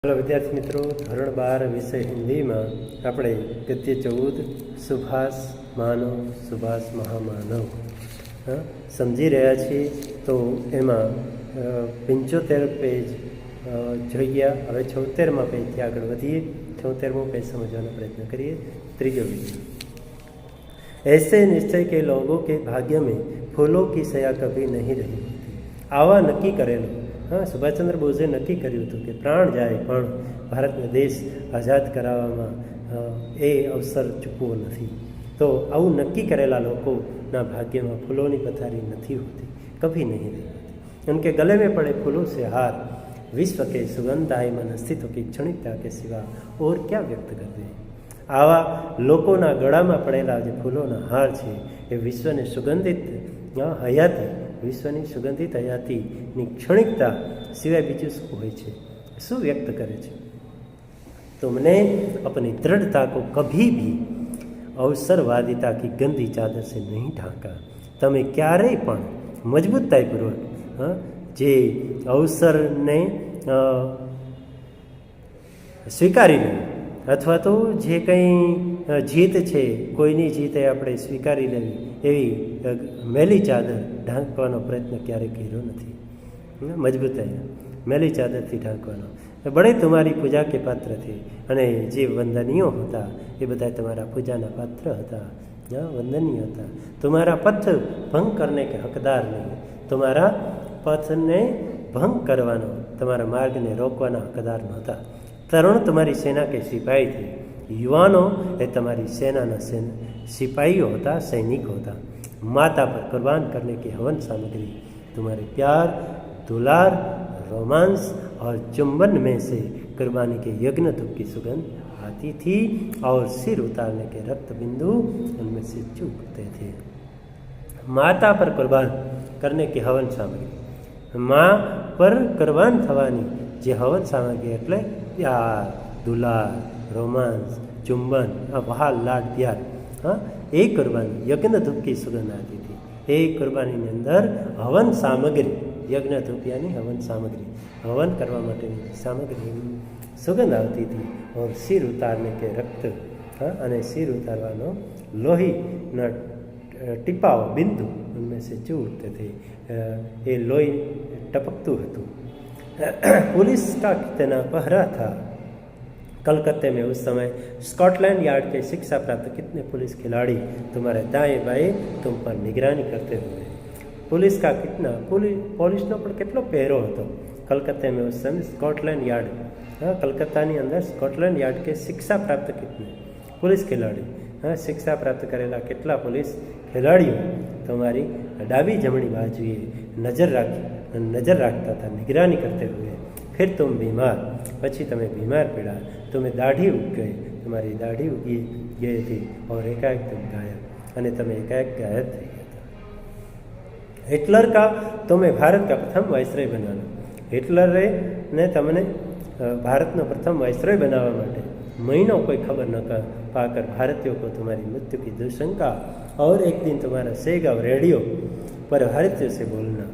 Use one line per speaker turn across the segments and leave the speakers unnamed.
Hello विद्यार्थी मित्रों, धोरण 12 विषय हिंदी में આપણે गद्य 14 सुभाष मानव सुभाष महामानव समझी रहा छे। तो एमां 75 पेज જોઈ ગયા। હવે 76માં પેજથી આગળ વધીએ। 76મો पेज समझવાનો प्रयत्न करिए। ત્રીજો विषय, ऐसे निश्चय के लोगों के भाग्य में फूलों की सया कभी नहीं रही होती। आवा नक्की करेलो। हाँ, सुभाषचंद्र बोसे नक्की कर्युं हतुं के प्राण जाए पण भारतने देश आज़ाद कराववामां ए अवसर चूकवो नथी। तो आवुं नक्की करेला लोकोना भाग्यमां फूलोनी पथारी नहीं होती, कभी नहीं रही होती। उनके गले में पड़े फूलों से हार विश्व के सुगंधायमान अस्तित्व की क्षणिकता के सिवा और क्या व्यक्त कर दे। आवा लोकोना गळामां पड़ेला जे फूलोना हार छे ए विश्वने सुगंधित हयाती, विश्वनी सुगंधित हयातीनी क्षणिकता सिवाय बीजું શું હોય છે, શું વ્યક્ત કરે છે। तुमने अपनी दृढ़ता को कभी भी अवसरवादिता की गंदी चादर से नहीं ढांका। तमे क्यारेय पण मजबूताईपूर्वक जे अवसरने स्वीकारी लीधुं अथवा तो जे कंई जीत है कोईनी जीते आपणे स्वीकारी लेवी एवी मेली चादर ढांकवानो प्रयत्न क्यारे कर्यो नथी। मजबूताई मेली चादरथी ढांकवानो। बड़े तुम्हारी पूजा के पात्र थे अने जे वंदनीय होता ए बधा तुम्हारा पूजाना पात्र हता, वंदनीय था। तुम्हारा पथ भंग करने के हकदार नहीं, तुम्हारा पथ ने भंग करवानो, तुम्हारा मार्ग ने रोकवाना हकदार नहोता। तरुण तुम्हारी सेना के सिपाही थे, युवानों ए तुम्हारी सेना सिपाहीओ होता, सैनिक होता। माता पर कुर्बान करने की हवन सामग्री तुम्हारे प्यार, दुलार, रोमांस और चुंबन में से कुर्बानी के यज्ञ धूप की सुगंध आती थी और सिर उतारने के रक्त बिंदु उनमें से चूकते थे। माता पर कुर्बान करने की हवन सामग्री, माँ पर कुर्बान थवानी जे हवन सामग्री एटले प्यार, दुलार, रोमांस, चुंबन, वहाल, लाड, प्यार। हाँ, ए कुर्बानी यज्ञ धूप की सुगंध आती थी। ए कुर्बानी ने अंदर हवन सामग्री, यज्ञ धूप यानी हवन सामग्री, हवन करवा माटेनी सामग्री सुगंध आती थी और सिर उतारने के रक्त, हाँ, अने सिर उतारवानो लोही न टीपाओ बिंदु उनमें से चूरते थे। ये लोही टपकतुं हतुं। पुलिस का कितना पहरा था। कलकत्ते में उस समय स्कॉटलैंड यार्ड के शिक्षा प्राप्त कितने पुलिस खिलाड़ी तुम्हारे दाएं बाएं तुम पर निगरानी करते हुए। पुलिस का कितना पुलिसनो पण केटलो पहेरो हतो। कलकत्ते में उस समय स्कॉटलैंड यार्ड, हाँ, कलकत्तानी अंदर स्कॉटलैंड यार्ड के शिक्षा प्राप्त कितने पुलिस खिलाड़ी, हाँ, शिक्षा प्राप्त करेला केटला पुलिस खिलाड़ीओ तुम्हारी डाबी जमणी बाजुए नजर रखता था, निगरानी करते हुए। फिर तुम बीमार, पछी तमे बीमार पड़ा, तुम्हें दाढ़ी उग गई, तुम्हारी दाढ़ी उगी गई थी और एकाएक तुम गायब, अने तमे एकाएक गायब थई गया था। हिटलर का तुम्हें भारत का प्रथम वायसरॉय बनाना। हिटलर ने तमने भारतનો प्रथम वायसरॉय बनावा माटे महीनों कोई खबर न पाकर भारतीयों को तुम्हारी मृत्यु की दुशंका और एक दिन तुम्हारा सेगाव रेडियो पर भारतीयों से बोलना।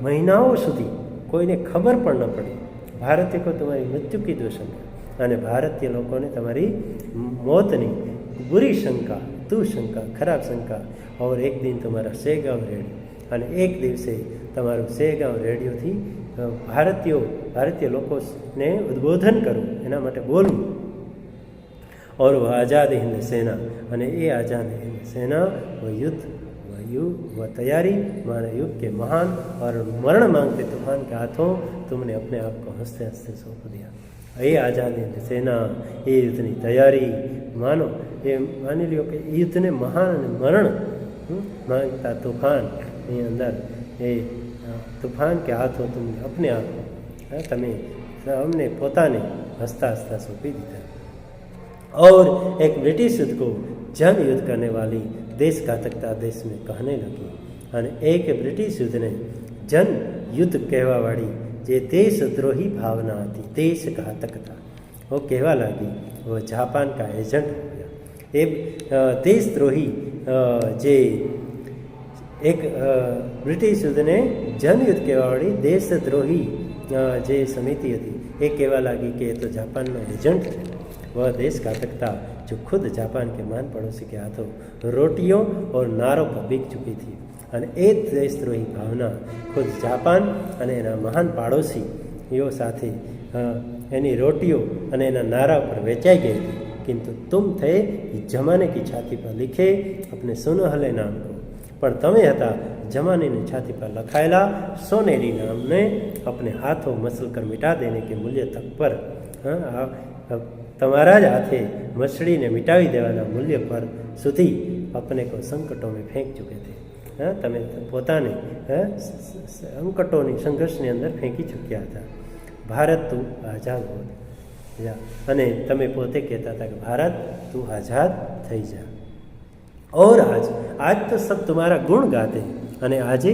महीनाओं सुधी कोईने खबर पण न पड़ी, भारतीय को तुम्हारी मृत्यु की दुशंका अने भारतीय लोगों ने तुम्हारी मौतनी बुरी शंका, दुशंका, खराब शंका और एक दिन तुम्हारा सेगाव रेडियो अने एक दिवसे तमारू सेगाव रेडियो थी भारतीय लोगों ने उद्बोधन करो, एना माटे बोलवुं। और वह आज़ाद हिंद सेना अने ए आज़ाद हिंद सेना वह युद्ध वह तैयारी माना युग के महान और मरण मांगते तूफान के हाथों तुमने अपने आप को हंसते हंसते सौंप दिया। ये आज़ाद हिंद सेना ये युद्धनी तैयारी मानो, ये मानी लियो कि युद्ध ने महान मरण मांगता तूफान अंदर ये तूफान के हाथों तुमने अपने आप तमे हमने पोताने हंसता हंसता सौंपी दीधा। और एक ब्रिटिश युद्ध को जन युद्ध करने वाली देशघातकता देश में कहने लगी और एक ब्रिटिश युद्ध ने जन युद्ध कहवा वाली जे देशद्रोही भावना थी, देशघातकता, वो कहवा लगी, वो जापान का एजेंट हो गया। ये देशद्रोही जे एक ब्रिटिश युद्ध ने जन युद्ध कहवा वाली देशद्रोही જે સમિતિ હતી એ કહેવા લાગી કે એ તો જાપાનનો એજન્ટ છે, वह देश घातकता जो खुद जापान के महान पड़ोसी के हाथों रोटियों और नारों पर बिक चुकी थी। અને એ દેશદ્રોહી ભાવના ખુદ જાપાન અને એના મહાન પાડોશીઓ સાથે એની રોટીઓ અને એના નારા પર વેચાઈ ગઈ હતી। किंतु तुम थे जमाने की छाती पर लिखे अपने सुनहले नाम को, पर તમે હતા जमाने छाती पर लखाયેલા सोनेरी नाम ने अपने हाथों मसल कर मिटा देने के मूल्य तक पर તમારા જ હાથે મસળીને મિટાવી દેવાના મૂલ્ય પર સુધી अपने को संकटों में फेंक चुके थे। તમે પોતાને સંકટોની સંઘર્ષની અંદર ફેંકી ચૂક્યા હતા। ભારત તું આઝાદ હોત, અને તમે પોતે કહેતા હતા કે ભારત તું આઝાદ થઈ जा। और आज तो सब तुम्हारा गुण गाते, અને આજે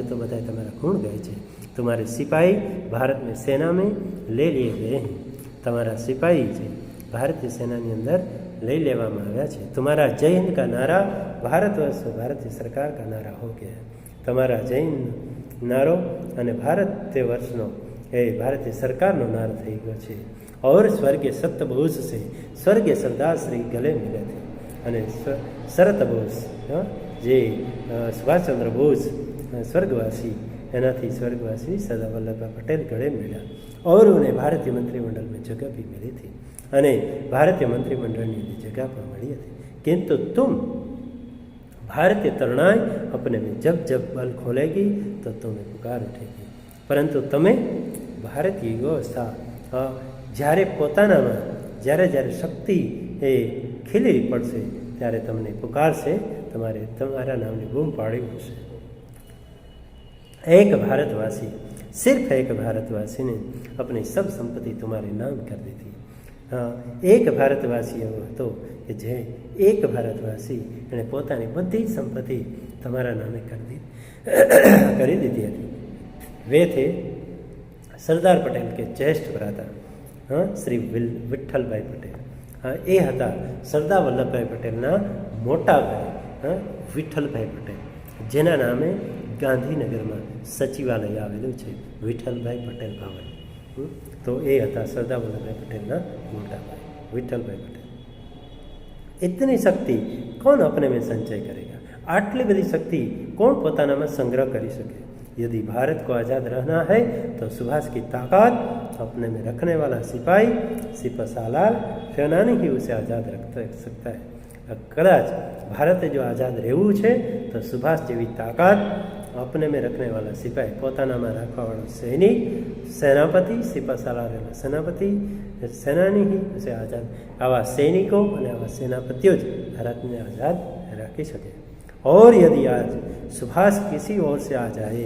તો બધા તમારા ગુણ ગાય છે। तुम्हारे सिपाही भारत में सेना में ले लिए गए हैं, તમારા સિપાહી છે ભારતીય સેનાની અંદર લઈ લેવામાં આવ્યા છે। तुम्हारा जय हिंद का नारा भारतवर्ष भारतीय सरकार का नारा हो गया। તમારા જય હિન્દ નારો અને ભારતીય વર્ષનો એ ભારતીય સરકારનો નારો થઈ ગયો છે। और स्वर्गीय सत्यबोस से स्वर्गीय सरदार श्री गले मिले थे, અને શરત બોઝ જે સુભાષચંદ્ર બોઝ સ્વર્ગવાસી, એનાથી સ્વર્ગવાસી સરદાર વલ્લભભાઈ પટેલ ગળે मिला। और उन्हें भारतीय मंत्रिमंडल में जगह भी मिली थी, અને ભારતીય મંત્રીમંડળની જગ્યા પણ મળી હતી। किंतु तुम भारतीय तरुणाई अपने में जब जब बल खोलेगी तो तुम्हें पुकार उठेगी, परंतु તમે ભારતીય વ્યવસ્થા જ્યારે પોતાનામાં જ્યારે શક્તિ એ ખીલી પડશે ત્યારે તમને પુકારશે, તમારા નામની બૂમ પાડી ઉઠશે। एक भारतवासी, सिर्फ एक भारतवासी ने अपनी सब संपत्ति तुम्हारे नाम कर दी थी। एक भारतवासी એવો હતો કે જે એક ભારતવાસી એણે પોતાની બધી સંપત્તિ તમારા નામે કરી દીધી હતી। वे थे સરદાર પટેલ કે જ્યેષ્ઠ ભ્રાતા શ્રી વિઠ્ઠલભાઈ પટેલ। એ હતા સરદાર વલ્લભભાઈ પટેલના મોટા ભાઈ વિઠ્ઠલભાઈ પટેલ, જેના નામે ગાંધીનગરમાં સચિવાલય આવેલું છે, વિઠ્ઠલભાઈ પટેલ ભવન। તો એ હતા સરદાર વલ્લભભાઈ પટેલના મોટા ભાઈ વિઠ્ઠલભાઈ પટેલ। इतनी शक्ति कौन अपने में संचय करेगा? आटली बड़ी शक्ति कौन पोताना में संग्रह कर सके? यदि भारत को आज़ाद रहना है तो सुभाष की ताकत अपने में रखने वाला सिपाही सिपा सालार सेनानी ही उसे आज़ाद रख सकता है। कदाच भारत जो आज़ाद રહેવું છે તો સુભાષ જેવી તાકાત अपने में रखने वाला सिपाही, પોતાના में રાખવા વાળો સૈનિક, સેનાપતિ, સિપા સાલાર સેનાપતિ, सेनानी ही उसे आज़ाद, आवा सैनिकों और आवा सेनापतियों भारत में आज़ाद रखी सके। और यदि आज सुभाष किसी ओर से आ जाए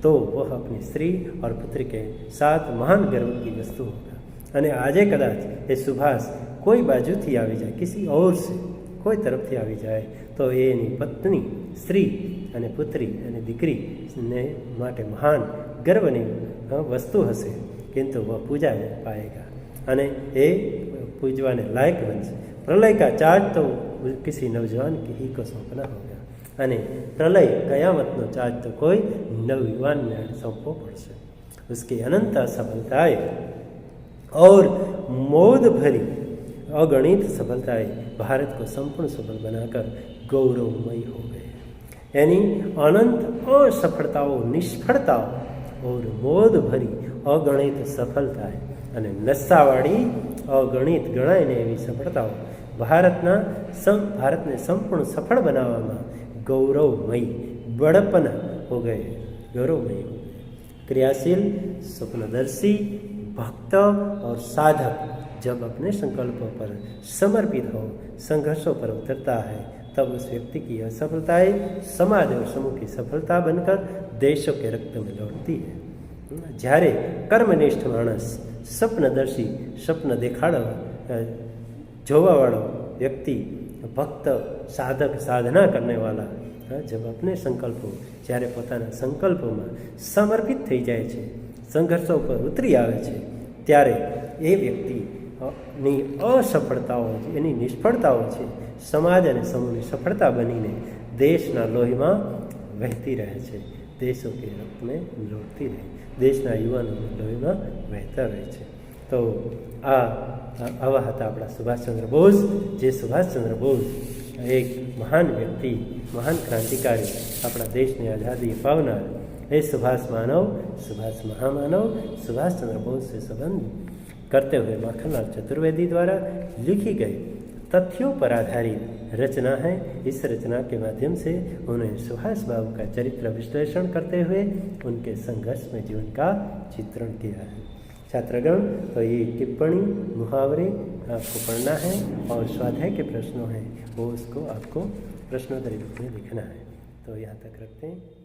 तो वह अपनी स्त्री और पुत्री के साथ महान गर्व की वस्तु होगा। અને આજે કદાચ એ સુભાષ કોઈ બાજુથી આવી જાય, કિસી ઓર से કોઈ તરફથી આવી જાય તો એની પત્ની, સ્ત્રી અને પુત્રી અને દીકરીને માટે મહાન ગર્વની વસ્તુ હશે, किंतु वह पूजा पाएगा અને એ પૂજવાને લાયક બનશે। પ્રલય કા ચાર્જ તો કિસી નવજવાન કે ही को सौंपना होगा, અને પ્રલય કયામતનો ચાર્જ તો કોઈ નવયુવાનને સોંપવો પડશે। उसकी अनंत सफलताएं और मोद भरी अगणित सफलताएं भारत को संपूर्ण सफल बनाकर गौरवमयी हो गए। यानी अनंत असफलताओं, निष्फलताओं और मोद भरी अगणित सफलताएं અને નશાવાળી અગણિત ગણાયને એવી સફળતાઓ ભારતને સંપૂર્ણ સફળ બનાવવામાં गौरवमयी बड़पना हो गए, गौरवमयी हो गए। क्रियाशील, स्वप्नदर्शी, भक्त और साधक जब अपने संकल्पों पर समर्पित हो संघर्षों पर उतरता है तब उस व्यक्ति की असफलताएं समाज और समूह की सफलता बनकर देशों के रक्त में लौटती है। જ્યારે કર્મનિષ્ઠ માણસ, स्वप्नदर्शी, स्वप्न देखाड़ो जोवावाड़ो व्यक्ति, भक्त, साधक, साधना करने वाला जब अपने संकल्पों જ્યારે પોતાના સંકલ્પોમાં સમર્પિત થઈ જાય છે, સંઘર્ષો પર ઉતરી આવે છે, ત્યારે એ વ્યક્તિની અસફળતાઓ, એની નિષ્ફળતાઓ છે સમાજ અને સમૂહની સફળતા બનીને દેશના લોહીમાં વહેતી રહે છે। देशों के रक्त में लौटती रहे, દેશના યુવાનોના લોહીમાં વહેતા રહે છે। તો આવા હતા આપણા સુભાષચંદ્ર બોઝ, જે સુભાષચંદ્ર બોઝ એક મહાન વ્યક્તિ, મહાન ક્રાંતિકારી, આપણા દેશને આઝાદી અપાવનાર, એ सुभाष मानव, सुभाष महामानव सुभाष चंद्र बोस से संबंध करते हुए माखनलाल चतुर्वेदी द्वारा लिखी गई तथ्यों पर आधारित रचना है। इस रचना के माध्यम से उन्होंने सुभाष बाबू का चरित्र विश्लेषण करते हुए उनके संघर्ष में जीवन का चित्रण किया है। छात्रगण, तो ये टिप्पणी मुहावरे आपको पढ़ना है और स्वाध्याय के प्रश्नों हैं वो उसको आपको प्रश्नोत्तरी रूप में लिखना है। तो यहाँ तक रखते हैं।